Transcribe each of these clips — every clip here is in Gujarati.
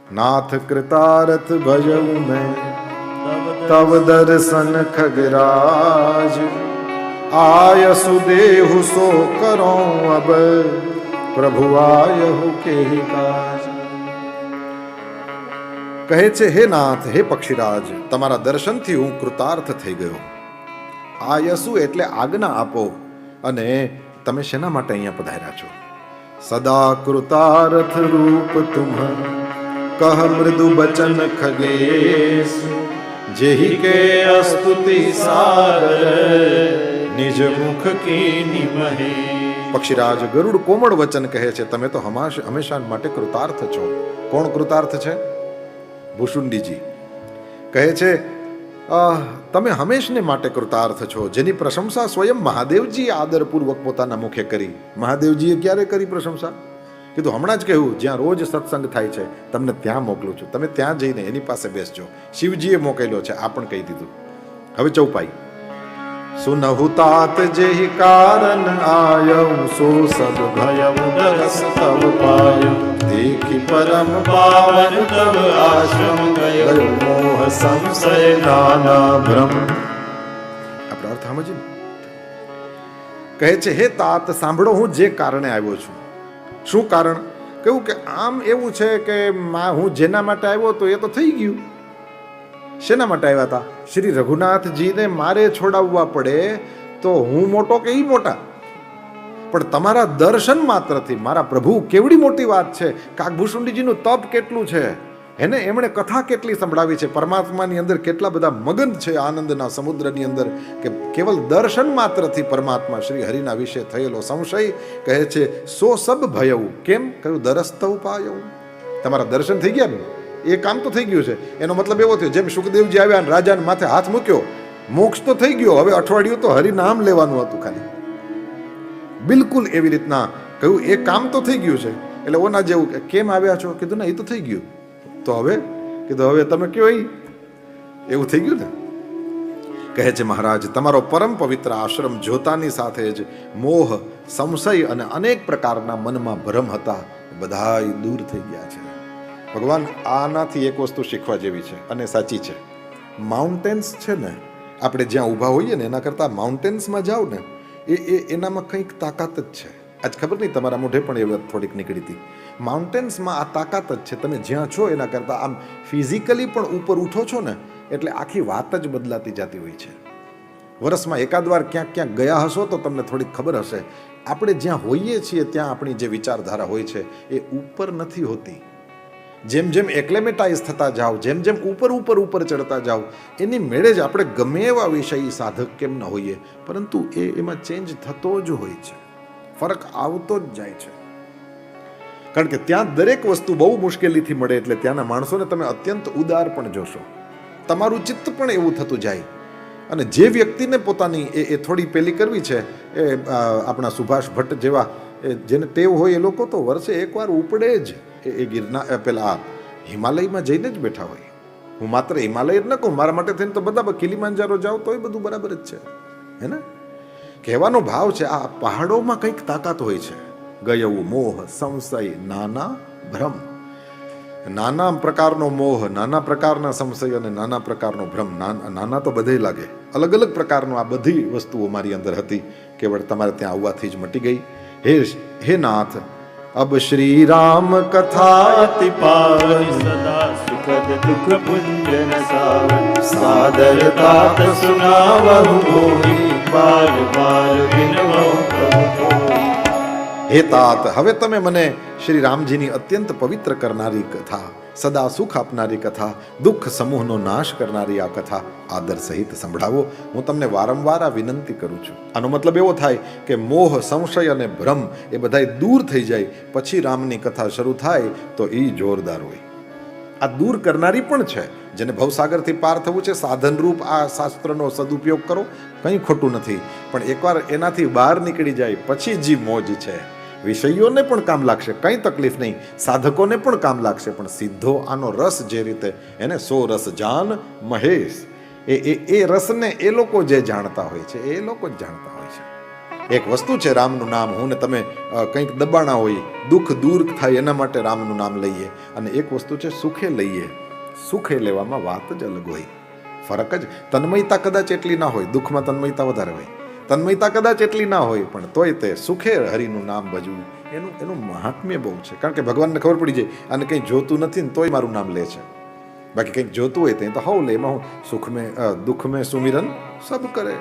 नाथ कृतार्थ भजऊ मैं तब दर्शन खगराज आयसु देहु सो करो अब प्रभु आयहु के काज। કહે છે હે નાથ હે પક્ષીરાજ તમારા દર્શનથી હું કૃતાર્થ થઈ ગયો. આયસુ એટલે આજ્ઞા આપો. અને તમે શેના માટે અહીંયા પધાર્યા છો? સદા કૃતાર્થ રૂપ તુમ કહ મૃદુ બચન ખગેશ જેહી કે અસ્તુતિ સાગર નિજ મુખ કી નિમહે. પક્ષીરાજ ગરુડ કોમળ વચન કહે છે તમે તો હંમેશા માટે કૃતાર્થ છો. કોણ કૃતાર્થ છે? ભૂષુંડીજી કહે છે તમે હંમેશને માટે કૃતાર્થ છો, જેની પ્રશંસા સ્વયં મહાદેવજી આદરપૂર્વક પોતાના મુખે કરી. મહાદેવજીએ ક્યારે કરી પ્રશંસા? કીધું હમણાં જ કહ્યું, જ્યાં રોજ સત્સંગ થાય છે તમને ત્યાં મોકલું છું, તમે ત્યાં જઈને એની પાસે બેસજો. શિવજીએ મોકલ્યો છે, આ પણ કહી દીધું. હવે ચૌપાઈ. સુનહુ તાત જેહી કારણ આયઉ સો સદ ભયઉ દરસ તવ પાયઉ દેખી પરમ પાવન તવ આશ્રમ ગયો મોહ સંશય નાના ભ્રમ. આપણો અર્થ સમજીને કહે છે હે તાત સાંભળો, હું જે કારણે આવ્યો છું. શું કારણ? કહ્યું કે આમ એવું છે કે હું જેના માટે આવ્યો તો એ તો થઈ ગયું. શેના માટે આવ્યા હતા? શ્રી રઘુનાથજીને મારે છોડાવવા પડે તો હું મોટો કે ઈ મોટા? પણ તમારા દર્શન માત્રથી મારા પ્રભુ કેવડી મોટી વાત છે. કાગભૂષુંડીજીનું તપ કેટલું છે, એને એમણે કથા કેટલી સંભળાવી છે, પરમાત્માની અંદર કેટલા બધા મગન છે આનંદના સમુદ્રની અંદર, કે કેવલ દર્શન માત્રથી પરમાત્મા શ્રી હરિના વિશે થયેલો સંશય કહે છે સો સબ ભયવું. કેમ કહ્યું? દરસ્તવ પાયવું. તમારા દર્શન થઈ ગયા ને, એ કામ તો થઈ ગયું છે. એનો મતલબ એવો થયો જેમ સુખદેવજી આવ્યા અને રાજાને માથે હાથ મૂક્યો, મોક્ષ તો થઈ ગયો, હવે અઠવાડિયું તો હરિનામ લેવાનું હતું ખાલી. બિલકુલ એવી રીતના કહ્યું એ કામ તો થઈ ગયું છે. એટલે ઓના જેવું કે કેમ આવ્યા છો? કીધું ના એ તો થઈ ગયું. તો હવે કીધું હવે તમે કયો એવું થઈ ગયું ને. કહે છે મહારાજ તમારો પરમ પવિત્ર આશ્રમ જોતાની સાથે જ મોહ સંશય અને અનેક પ્રકારના મનમાં ભ્રમ હતા, બધા દૂર થઈ ગયા છે. ભગવાન આનાથી એક વસ્તુ શીખવા જેવી છે અને સાચી છે. માઉન્ટેન્સ છે ને, આપણે જ્યાં ઊભા હોઈએ ને એના કરતાં માઉન્ટેન્સમાં જાઓ ને એનામાં કંઈક તાકાત જ છે. આજ ખબર નહીં તમારા મોઢે પણ એ વાત થોડીક નીકળી હતી. માઉન્ટેન્સમાં આ તાકાત જ છે. તમે જ્યાં છો એના કરતાં આમ ફિઝિકલી પણ ઉપર ઉઠો છો ને એટલે આખી વાત જ બદલાતી જતી હોય છે. વર્ષમાં એકાદ વાર ક્યાંક ક્યાંક ગયા હશો તો તમને થોડીક ખબર હશે. આપણે જ્યાં હોઈએ છીએ ત્યાં આપણી જે વિચારધારા હોય છે એ ઉપર નથી હોતી. જેમ જેમ એક્લેમેટાઇઝ થતા જાઓ, જેમ જેમ ઉપર ઉપર ઉપર ચડતા જાઓ, એની મેળે જ આપણે ગમે એવા વિષયી સાધક કેમ ન હોઈએ, પરંતુ એમાં ચેન્જ થતો જ હોય છે, ફરક આવતો જ જાય છે. કારણ કે ત્યાં દરેક વસ્તુ બહુ મુશ્કેલીથી મળે એટલે ત્યાંના માણસોને તમે અત્યંત ઉદાર પણ જોશો, તમારું ચિત્ત પણ એવું થતું જાય. અને જે વ્યક્તિને પોતાની એ થોડી પેલી કરવી છે, એ આપણા સુભાષ ભટ્ટ જેવા જેને ટેવ હોય એ લોકો તો વર્ષે એકવાર ઉપડે જ એ ગિરનાર પેલા હિમાલયમાં જઈને જ બેઠા હોય. હું માત્ર હિમાલય જ ન કહું, મારા માટે થઈને તો બધા કિલીમાંજારો જાઓ તો એ બધું બરાબર જ છે. હે ને? કહેવાનો ભાવ છે આ પહાડોમાં કંઈક તાકાત હોય છે. ગયવું મોહ સંશય નાના ભ્રમ. નાના પ્રકારનો મોહ, નાના પ્રકારના સંશય અને નાના પ્રકારનો ભ્રમ. નાના તો બધે લાગે, અલગ અલગ પ્રકારનો આ બધી વસ્તુઓ મારી અંદર હતી, કેવળ તમારે ત્યાં આવવાથી જ મટી ગઈ. હે નાથ अब श्री राम कथा अति पावन सदा सुखद दुख पुंजन सावन सादर तात सुनावहु मोहि बार बार विनवो प्रभु. હે તાત હવે તમે મને શ્રી રામજીની અત્યંત પવિત્ર કરનારી કથા, સદા સુખ આપનારી કથા, દુઃખ સમૂહનો નાશ કરનારી આ કથા આદર સહિત સંભળાવો. હું તમને વારંવાર આ વિનંતી કરું છું. આનો મતલબ એવો થાય કે મોહ સંશય અને ભ્રમ એ બધાય દૂર થઈ જાય પછી રામની કથા શરૂ થાય તો એ જોરદાર હોય. આ દૂર કરનારી પણ છે. જેને ભવસાગરથી પાર થવું છે, સાધનરૂપ આ શાસ્ત્રનો સદુપયોગ કરો, કંઈ ખોટું નથી. પણ એકવાર એનાથી બહાર નીકળી જાય પછી જે મોજ છે, વિષયોને પણ કામ લાગશે, કંઈ તકલીફ નહીં, સાધકોને પણ કામ લાગશે. પણ સીધો આનો રસ જે રીતે એને સો રસ જાન મહેશ, એ રસને એ લોકો જે જાણતા હોય છે એ લોકો જ જાણતા હોય છે. એક વસ્તુ છે રામનું નામ. હું ને તમે કંઈક દબાણા હોય, દુઃખ દૂર થાય એના માટે રામનું નામ લઈએ, અને એક વસ્તુ છે સુખે લઈએ. સુખે લેવામાં વાત જ અલગ હોય, ફરક જ. તન્મયતા કદાચ એટલી ના હોય, દુઃખમાં તન્મયતા વધારે હોય. તન્મયતા કદાચ એટલી ના હોય, પણ તોય તે સુખે હરિનું નામ ભજવું એનું મહાત્મ્ય બહુ છે. કારણ કે ભગવાનને ખબર પડી જાય અને કંઈ જોતું નથી ને તોય મારું નામ લે છે. બાકી કંઈક જોતું હોય તો હવ લે. એમાં હું સુખ મેં દુઃખ મેં સુમિરન સબ કરે.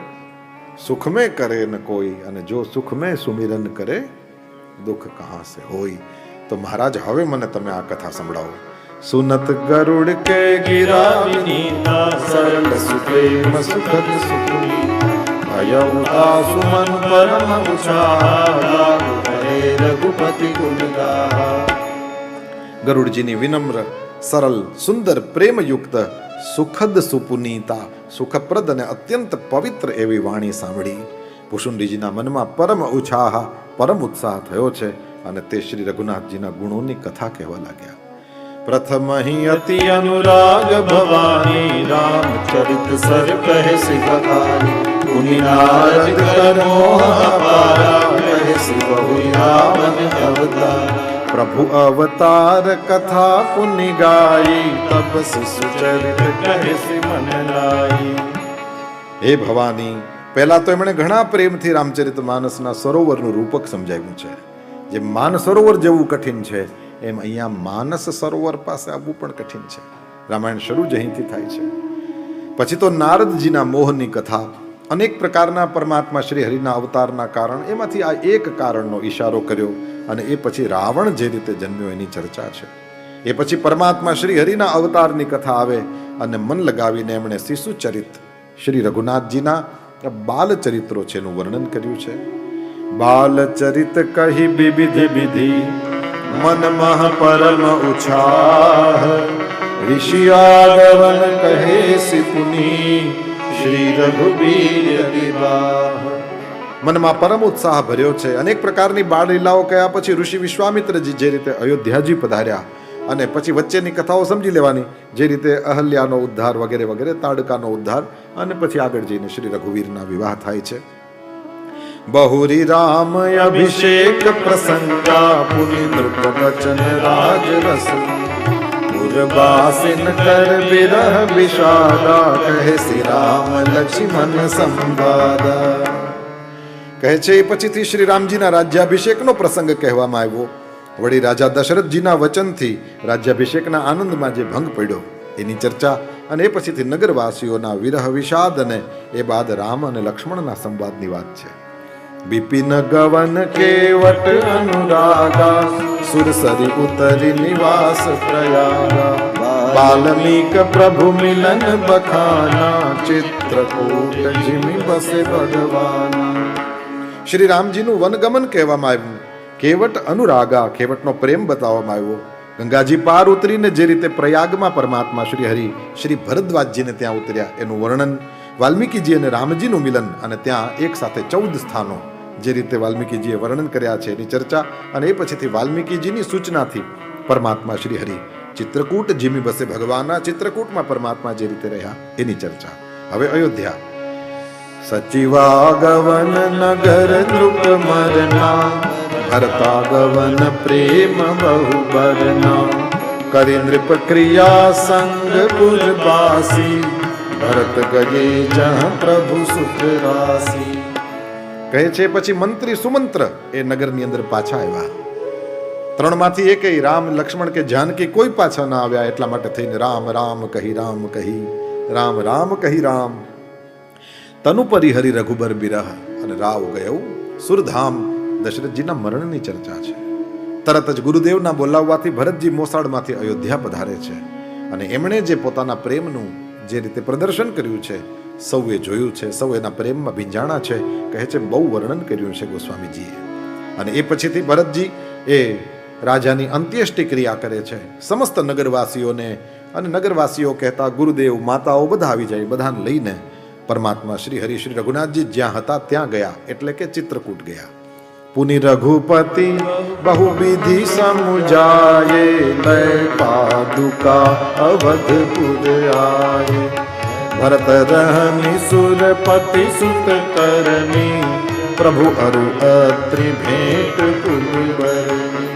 સુખ મેં કરે ન કોઈ, અને જો સુખ મેં સુમિરન કરે દુઃખ કહાં સે હોય. તો મહારાજ હવે મને તમે આ કથા સંભળાવો. સુનત ગરુડ કે ગિરા વિનીતા, સરલ સુપ્રેમ સુખદ સુખની, ભયઉતા સુમન પરમ ઉછાલા, કરે રઘુપતિ ગુણ ગાહા. ગરુડજીની વિનમ્ર, સરળ, સુંદર, પ્રેમયુક્ત, સુખદ સુપુનીતા, સુખપ્રદ અને અત્યંત પવિત્ર એવી વાણી સાંભળી ભુષુંડીજીના મનમાં પરમ ઉછાહ, પરમ ઉત્સાહ થયો છે, અને તે શ્રી રઘુનાથજીના ગુણોની કથા કહેવા લાગ્યા. પ્રથમ હિ અતિ અનુરાગ ભવાની, રામચરિત સર કહે સિખકારી, મુનિ નારદ કર મોહ અપારા, કહે સિ બહુ રાવન અવતાર. પ્રભુ અવતાર કથા પુનિ ગાઈ, તબ સુચરિત કહે સિ મન લાઈ. હે ભવાની, પહેલા તો એમણે ઘણા પ્રેમથી રામચરિત માનસના સરોવરનું રૂપક સમજાવ્યું છે. જે માન સરોવર જેવું કઠિન છે, એમ અહીંયા માનસ સરોવર પાસે આવવું પણ કઠિન છે. રામાયણ શરૂ જ અહીંથી થાય છે. પછી તો નારદજીના મોહની કથા, અનેક પ્રકારના પરમાત્મા શ્રી હરિના અવતારના કારણ, એમાંથી આ એક કારણનો ઈશારો કર્યો, અને એ પછી રાવણ જે રીતે જન્મ્યો એની ચર્ચા છે. એ પછી પરમાત્મા શ્રી હરિના અવતારની કથા આવે, અને મન લગાવીને એમણે શિશુચરિત શ્રી રઘુનાથજીના બાલચરિત્રો છે એનું વર્ણન કર્યું છે. બાલચરિત કહી વિવિધ વિધિ, મન મહ પરમ ઉછાહ, ઋષિયાગવન કહે સિ પુની, શ્રી રઘુબીર વિવાહ. મનમાં પરમ ઉત્સાહ ભર્યો છે. અનેક પ્રકારની બાળ લીલાઓ કયા પછી ઋષિ વિશ્વામિત્રજી જે રીતે અયોધ્યાજી પધાર્યા, અને પછી વચ્ચેની કથાઓ સમજી લેવાની, જે રીતે અહલ્યાનો ઉદ્ધાર વગેરે વગેરે, તાડકાનો ઉદ્ધાર, અને પછી આગળ જઈને શ્રી રઘુવીરના વિવાહ થાય છે. બહુરી રામ અભિષેક પ્રસંગા, પુનિ નૃપ વચન રાજ રસ, પુરબાસિન કર વિરહ વિષાદા, કહે સિ રામ લક્ષ્મણ સંવાદા. કહે છે એ પછીથી શ્રી રામજીના રાજ્યાભિષેકનો પ્રસંગ કહેવામાં આવ્યો. વળી રાજા દશરથજીના વચનથી રાજ્યાભિષેકના આનંદમાં જે ભંગ પડ્યો એની ચર્ચા, અને એ પછીથી નગરવાસીઓના વિરહ વિષાદ, અને એ બાદ રામ અને લક્ષ્મણના સંવાદની વાત છે. બિપિન ગવન કેવટ અનુરાગા, સુરસરી ઉતરી નિવાસ પ્રયાગા, બાલ્મીક પ્રભુ મિલન બખાના, ચિત્રકૂટ જીમી બસે ભગવાના. શ્રી રામજીનું વનગમન કહેવામાં આવ્યું. કેવટ અનુરાગા, કેવટનો પ્રેમ બતાવવામાં આવ્યો. ગંગાજી પાર ઉતરીને જે રીતે પ્રયાગમાં પરમાત્મા શ્રી હરિ શ્રી ભરદ્વાજજીને ત્યાં ઉતર્યા એનું વર્ણન, વાલ્મીકીજી અને રામજીનું મિલન, અને ત્યાં એક સાથે 14 સ્થાનો જે રીતે વાલ્મીકીજીએ વર્ણન કર્યા છે એની ચર્ચા, અને એ પછીથી વાલ્મીકીજીની સૂચનાથી પરમાત્મા શ્રી હરિ ચિત્રકૂટ જીમી બસે ભગવાનના, ચિત્રકૂટમાં પરમાત્મા જે રીતે રહ્યા એની ચર્ચા. હવે અયોધ્યા. સચિવાગવન નગર નૃપ મરના, ભરતાગવન પ્રેમ બહુ બરના, કરી નૃપ ક્રિયા સંગ પુરવાસી, ભરત ગયે જહ પ્રભુ સુખ રાસી. કહે છે પછી મંત્રી સુમંત્ર એ નગરની અંદર પાછા આવ્યા. 3 માંથી એકેય રામ, લક્ષ્મણ કે જાનકી કોઈ પાછા ના આવ્યા. એટલા માટે થઈને રામ રામ કહી, રામ કહી, રામ રામ કહી, રામ તનુ પરિહરી રઘુબર બિરહ, અને રાવ ગયો સુરધામ. દશરથજીના મરણની ચર્ચા છે. તરત જ ગુરુદેવના બોલાવવાથી ભરતજી મોસાળમાંથી અયોધ્યા પધારે છે, અને એમણે જે પોતાના પ્રેમનું જે રીતે પ્રદર્શન કર્યું છે સૌએ જોયું છે, સૌ એના પ્રેમમાં ભીંજાણા છે. કહે છે બહુ વર્ણન કર્યું છે ગોસ્વામીજીએ. અને એ પછીથી ભરતજી એ રાજાની અંત્યેષ્ટિ ક્રિયા કરે છે. સમસ્ત નગરવાસીઓને, અને નગરવાસીઓ કહેતા ગુરુદેવ, માતાઓ બધા આવી જાય. બધાને લઈને પરમાત્મા શ્રી હરિ શ્રી રઘુનાથજી જ્યાં હતા ત્યાં ગયા, એટલે કે ચિત્રકૂટ ગયા. પુનિ રઘુપતિ બહુવિધિ સમુજાયે, લય પાદુકા અવધપુર આયે, ભરત રહમી સુરપતિ સુત કરણી, પ્રભુ અરુ અત્રિ ભેટ પુનિવરની.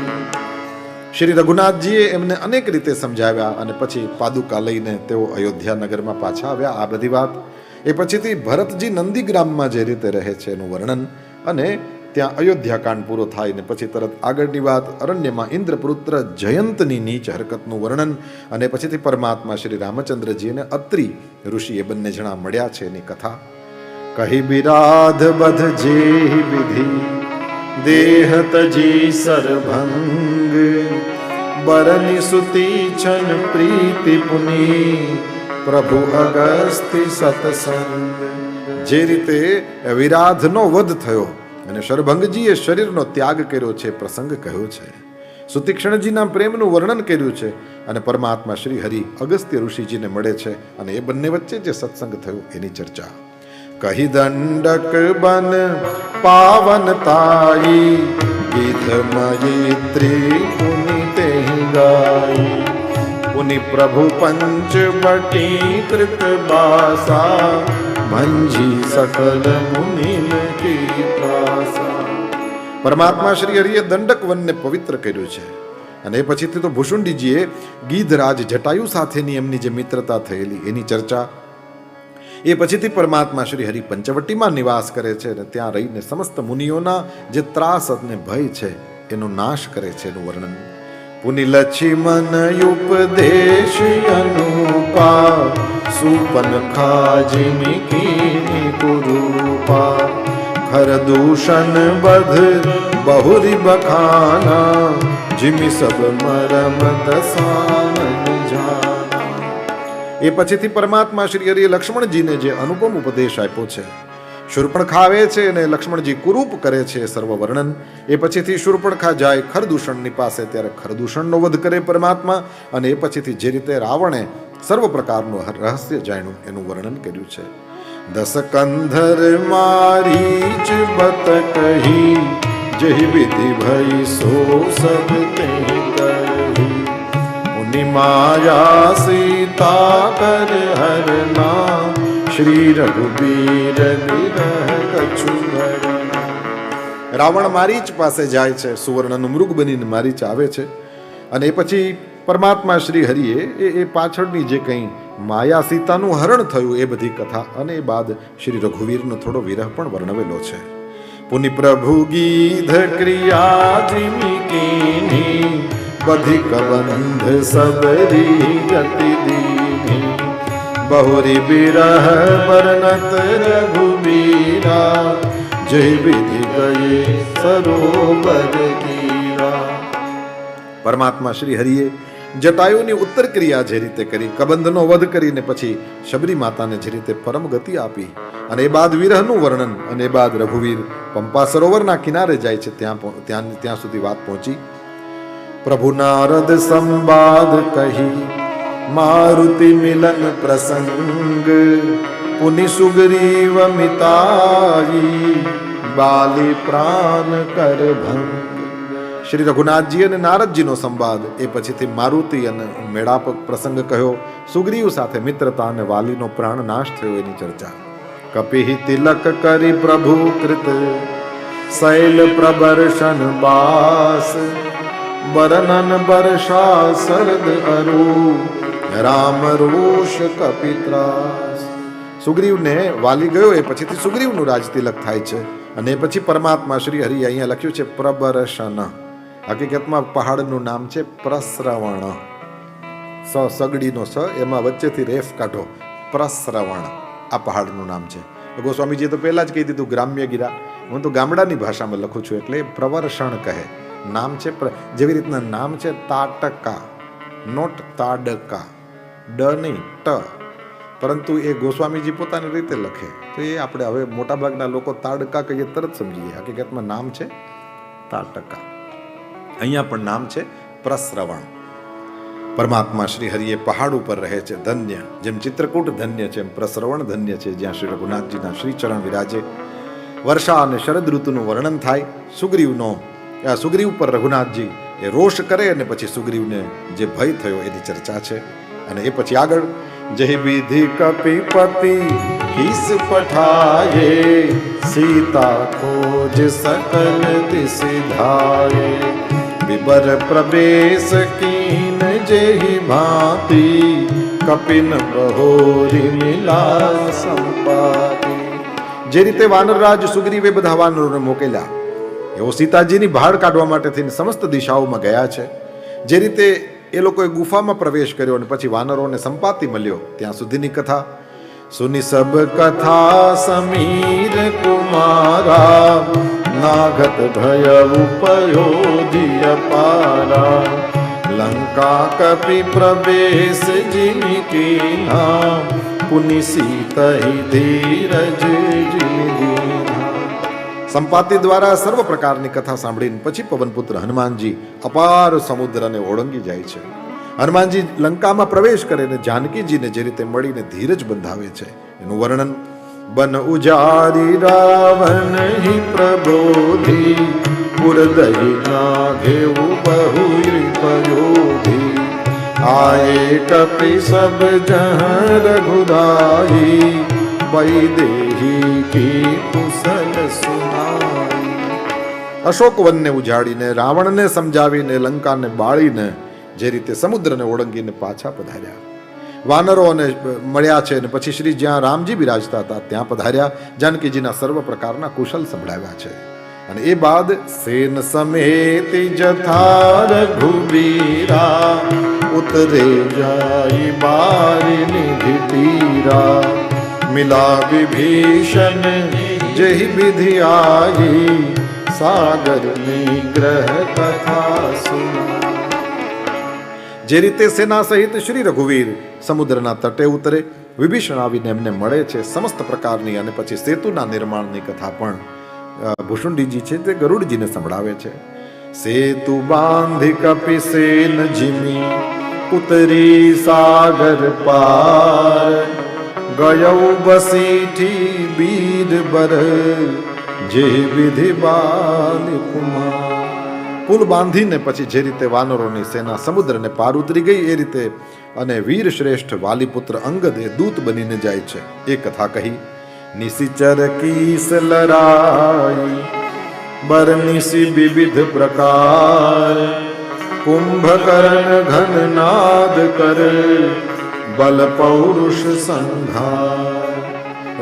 શ્રી રઘુનાથજીએ એમને અનેક રીતે સમજાવ્યા અને પછી પાદુકા લઈને તેઓ અયોધ્યા નગરમાં પાછા આવ્યા. આ બધી વાત એ પછીથી ભરતજી નંદીગ્રામમાં જે રીતે રહે છે એનું વર્ણન અને ત્યાં અયોધ્યા કાંડ પૂરો થાય ને પછી તરત આગળની વાત અરણ્યમાં ઇન્દ્રપુત્ર જયંતની નીચ હરકતનું વર્ણન અને પછીથી પરમાત્મા શ્રી રામચંદ્રજી અને અત્રિ ઋષિ એ બંને જણા મળ્યા છે એની કથા. કહી બિરાધ બધ જે વિધિ દેહ તજી સરભંગ બરની સુતી છન પ્રીતિ પુની પ્રભુ અગસ્તિ સતસંગ. જે રીતે વિરાધનો વધ થયો અને શરભંગજીએ શરીરનો ત્યાગ કર્યો છે પ્રસંગ કહ્યો છે. સુતીક્ષણજીના પ્રેમનું વર્ણન કર્યું છે અને પરમાત્મા શ્રી હરિ અગસ્ત્ય ઋષિજીને મળે છે અને એ બંને વચ્ચે જે સત્સંગ થયો એની ચર્ચા. કહી દંડક બન પાવનતાઈ ગીત મયિત્રી પુનિ તેહિ ગાઈ પુનિ પ્રભુ પંચ બટી કૃત બાસા મંજી સકલ મુનિલ કી ત્રાસા. પરમાત્મા શ્રી હરિએ દંડક વનને પવિત્ર કર્યું છે અને એ પછીથી તો ભુષુંડીજીએ ગીધરાજ જટાયુ સાથેની એમની જે મિત્રતા થયેલી એની ચર્ચા. એ પછીથી પરમાત્મા શ્રી હરિ પંચવટીમાં નિવાસ કરે છે અને ત્યાં રહીને સમસ્ત મુનિઓના જે ત્રાસ અને ભય છે એનો નાશ કરે છે એનું વર્ણન. પુનિ લક્ષ્મણ ઉપદેશ અનુપા સુપન ખાજિની કીની કુરૂપા ખર દૂષણ બધ બહુરી બખાના જીમી સબ મરમ દસાન જાના. એ પછીથી પરમાત્મા શ્રી હરિએ લક્ષ્મણજીને જે અનુપમ ઉપદેશ આપ્યો છે. શૂર્પણખા આવે છે અને લક્ષ્મણજી કુરૂપ કરે છે સર્વ વર્ણન. એ પછીથી શૂર્પણખા જાય ખરદૂષણની પાસે ત્યારે ખરદૂષણનો વધ કરે પરમાત્મા અને એ પછીથી જે રીતે રાવણે સર્વ પ્રકારનું રહસ્ય જાણ્યું એનું વર્ણન કર્યું છે. દસ કંધર મારીચ બત કહી જહી વિધિ ભઈ સો સબ તે કહી પુનિ માયા સીતા કર હરના શ્રી રઘુબીર વિરહ કછુ ભરના. રાવણ મારીચ પાસે જાય છે, સુવર્ણનું મૃગ બનીને મારીચ આવે છે અને એ પછી પરમાત્મા શ્રી હરિએ એ પાછળની જે કંઈ માયા સીતાનું હરણ થયું એ બધી કથા અને એ બાદ શ્રી રઘુવીરનો થોડો વિરહ પણ વર્ણવેલો છે. પુનિ પ્રભુ ગીધ ક્રિયા જીમી કીની બધી કબંધ સબરી ગતિ દીની બહુરી બિરહ બરનત રઘુબીરા જય વિધિ ગયે સરોવર તીરા. પરમાત્મા શ્રી હરિએ જટાયુની ઉત્તર ક્રિયા જે રીતે કરી, કબંધનો વધ કરીને પછી શબરી માતાને જે રીતે પરમ ગતિ આપી અને એ બાદ વિરહનું વર્ણન અને એ બાદ રઘુવીર પંપા સરોવરના કિનારે જાય છે ત્યાં સુધી વાત પહોંચી. પ્રભુ નારદ સંવાદ કહી મારુતિ મિલન પ્રસંગ પુનિ સુગ્રીવ મિતાઈ બાલી પ્રાણ કર ભંગ. શ્રી રઘુનાથજી અને નારદજીનો સંવાદ એ પછીથી મારુતિ અને મેળાપક પ્રસંગ કહ્યો. સુગ્રીવ સાથે મિત્રતા અને વાલીનો પ્રાણ નાશ થયો એની ચર્ચા. કપિ તિલક કરી પ્રભુ કૃત શૈલ પ્રબર્શન બાસ બરનન બરષા સરદ અરુ રામ રોષ કપિત્રાસ. સુગ્રીવને વાલી ગયો એ પછીથી સુગ્રીવનું રાજતિલક થાય છે અને પછી પરમાત્મા શ્રી હરિ અહીંયા લખ્યું છે પ્રબર્શન. હકીકતમાં પહાડનું નામ છે પ્રસ્રવણ. સગડીનો સ એમાં વચ્ચેથી રેફ કાઢો, પ્રસ્રવણ આ પહાડનું નામ છે. ગોસ્વામીજીએ તો પહેલા જ કહી દીધું ગ્રામ્યગીરા. હું તો ગામડાની ભાષામાં લખું છું એટલે પ્રવર્ષણ કહે. નામ છે જેવી રીતના નામ છે તાટકા, નોટ તાડકા, ડ નહીં ટ, પરંતુ એ ગોસ્વામીજી પોતાની રીતે લખે તો એ આપણે હવે મોટાભાગના લોકો તાડકા કહીએ તરત સમજીએ. હકીકતમાં નામ છે તાટકા. અહીંયા પણ નામ છે પ્રસ્રવણ. પરમાત્મા શ્રી હરિએ પહાડ ઉપર રહે છે ધન્ય. જેમ ચિત્રકૂટ ધન્ય છે એમ પ્રસ્રવણ ધન્ય છે જ્યાં શ્રી રઘુનાથજીના શ્રીચરણ વિરાજે. વર્ષા અને શરદ ઋતુનું વર્ણન થાય. સુગ્રીવ પર રઘુનાથજી એ રોષ કરે અને પછી સુગ્રીવને જે ભય થયો એની ચર્ચા છે અને એ પછી આગળ जहि विधि कपिपति किस पठाये, सीता खोज सकल दिस धाये। विबर प्रवेश कीन जेहि भांति, कपिन बहोरी मिला संपाति। જે રીતે વાનરરાજ સુગ્રીવે બધા વાનરોને મોકલ્યા, એવો સીતાજીની ભાળ કાઢવા માટે થઈને સમસ્ત દિશાઓમાં ગયા છે. જે રીતે એ લોકોએ ગુફામાં પ્રવેશ કર્યો અને પછી વાનરોને સંપાતિ મળ્યો, ત્યાં સુધીની કથા. સુની સબ કથા સમીર કુમારા, નાગત ભય ઉપયોધી અપારા. લંકા કપિ પ્રવેશ જીની કીના, પુનિ સીતહિ ધીરજ જીના. સંપાતિ દ્વારા સર્વ પ્રકારની કથા સાંભળીને પછી પવનપુત્ર હનુમાનજી અપાર સમુદ્રને ઓળંગી જાય છે. હનુમાનજી લંકામાં પ્રવેશ કરે ને જાનકીજીને જે રીતે મળીને ધીરજ બંધાવે છે એનું વર્ણન. બન ઉજારી રાવણ હિ પ્રબોધી, પુરદહી નાઘેવું બહુ પયોધી. आए कपि सब जहाँ रघुराई, वैदेही की कुशल सुनाई. અશોક વનને ઉજાડીને, રાવણને સમજાવીને, લંકાને બાળીને જે રીતે સમુદ્રને ઓળંગીને પાછા પધાર્યા. વાનરોને મળ્યા છે અને પછી શ્રી જ્યાં રામજી બિરાજતા હતા ત્યાં પધાર્યા. જાનકીજીના સર્વ પ્રકારના કુશલ સંભળાવ્યા છે. અને એ બાદ સેન સમેતિ જથા રઘુવીરા, ઉતરે જાય બારી નિધિ તીરા. મિલા વિભીષણ જેહિ વિધિ આઈ, સાગર નિગ્રહ કથા સુના. જે રીતે સેના સહિત શ્રી રઘુવીર સમુદ્રના તટે ઉતરે, વિભીષણ આવીને એમને મળે છે. સમસ્ત પ્રકારની અને પછી સેતુના નિર્માણની કથા પણ ભૂષુંડીજી છે તે ગરુડજીને સંભળાવે છે. સેતુ બાંધી કપિ સેન જીમી, ઉતરી સાગર પાર. ગયો બસીઠી બીર બર, જે વિધિ બાલી કુમાર. પુલ બાંધીને પછી જે રીતે વાનરોની સેના સમુદ્રને પાર ઉતરી ગઈ એ રીતે અને વીર શ્રેષ્ઠ વાલીપુત્ર અંગદ એ દૂત બનીને જાય છે એ કથા કહી. નિશિચર કીસ લરાઈ, બરનિશી વિવિધ પ્રકાર. કુંભકર્ણ ઘન નાદ કર, બલ પૌરુષ સંઘાર.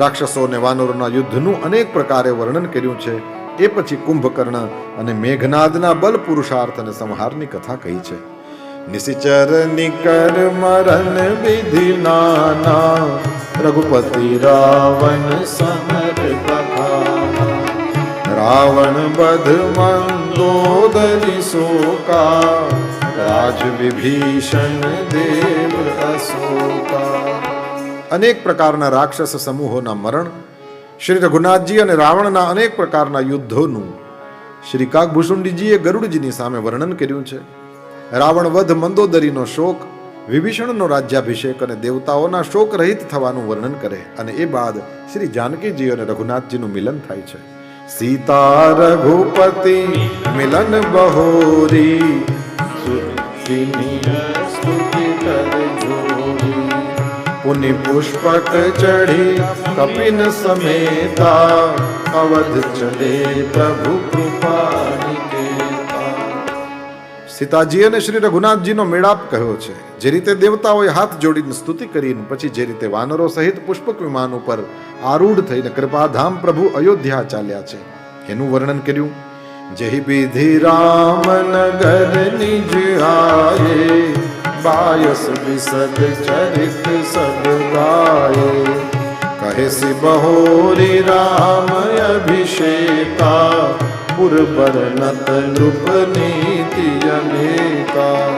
રાક્ષસો અને વાનરોના યુદ્ધનું અનેક પ્રકારે વર્ણન કર્યું છે. એ પછી કુંભકર્ણ અને મેઘનાદના બલ પુરુષાર્થ અને સંહારની કથા કહી છે. નિશિચર નિકર મરણ વિધિ નાના, રઘુપતિ રાવણ સમર બખાના. રાવણ બધ મંદોદરી શોકા, રાજ વિભીષણ દેવ અશોકા. અનેક પ્રકારના રાક્ષસ સમૂહોના મરણ, શ્રી રઘુનાથજી અને રાવણના અનેક પ્રકારના યુદ્ધોનું શ્રી કાગભૂષુંડીજીએ ગરુડજીની સામે વર્ણન કર્યું છે. રાવણ વધ, મંદોદરીનો શોક, વિભીષણનો રાજ્યાભિષેક અને દેવતાઓના શોક રહિત થવાનું વર્ણન કરે. અને એ બાદ શ્રી જાનકીજી અને રઘુનાથજીનું મિલન થાય છે. સીતા રઘુપતિ મિલન બહોરી, પુનિ પુષ્પક ચઢી કપિન સમેતા, અવધ ચલે પ્રભુ કૃપા નિકેતા. સીતાજી અને શ્રી રઘુનાથજીનો મેળાપ કહ્યો છે. જે રીતે દેવતાઓએ હાથ જોડીને સ્તુતિ કરીને પછી જે રીતે વાનરો સહિત પુષ્પક વિમાન ઉપર આરૂઢ થઈને કૃપાધામ પ્રભુ અયોધ્યા ચાલ્યા છે એનું વર્ણન કર્યું. જેહિ વિધિ રામ નગર નિજ આયે, બાયસ વિસદ ચરિત સદ ગાયે. કહે સી બહોરી રામ અભિષેકા, પુરબર નત નૃપ નીતિ અનેકા.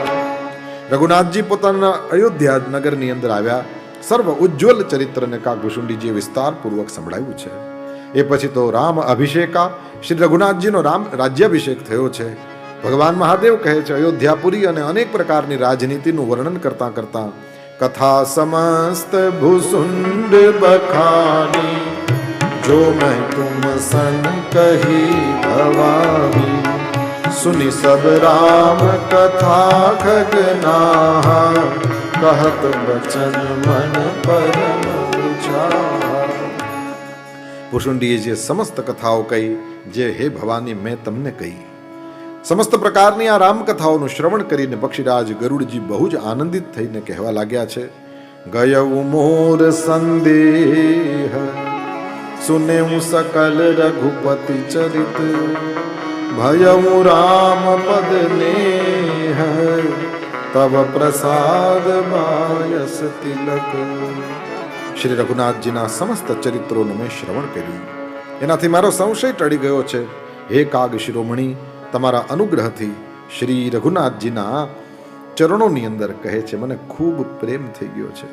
રઘુનાથજી પોતાના અયોધ્યા નગરની અંદર આવ્યા. સર્વ ઉજ્જવલ ચરિત્રને કાગભૂષુંડીજીએ વિસ્તારપૂર્વક સંભળાવ્યું છે. એ પછી તો રામ અભિષેકા, શ્રી રઘુનાથજીનો રામ રાજ્યાભિષેક થયો છે. ભગવાન મહાદેવ કહે છે અયોધ્યાપુરી અને અનેક પ્રકારની રાજનીતિનું વર્ણન કરતા કરતા કથા સમસ્ત ભૂસુંડ બખાની, જો મેં તુમ સન કહી ભવાની. સુની સબ રામ કથા ખગના, કહત વચન મન પરમ વિચાર. ભુષુંડીએ જે સમસ્ત કથાઓ કહી, જે હે ભવાની મેં તમને કહી, સમસ્ત પ્રકારની આ રામકથાઓનું શ્રવણ કરીને પક્ષીરાજ ગરુડજી બહુ જ આનંદિત થઈને કહેવા લાગ્યા છે, ગયઉ મોર સંદેહ સુનેઉ સકલ રઘુપતિ ચરિત, ભયઉ રામ પદ નેહ તવ પ્રસાદ બાયસ તિલક. શ્રી રઘુનાથજીના સમસ્ત ચરિત્રોનું મેં શ્રવણ કર્યું, એનાથી મારો સંશય ટળી ગયો છે. હે કાગ શિરોમણી, તમારા અનુગ્રહથી શ્રી રઘુનાથજીના ચરણોની અંદર કહે છે મને ખૂબ પ્રેમ થઈ ગયો છે.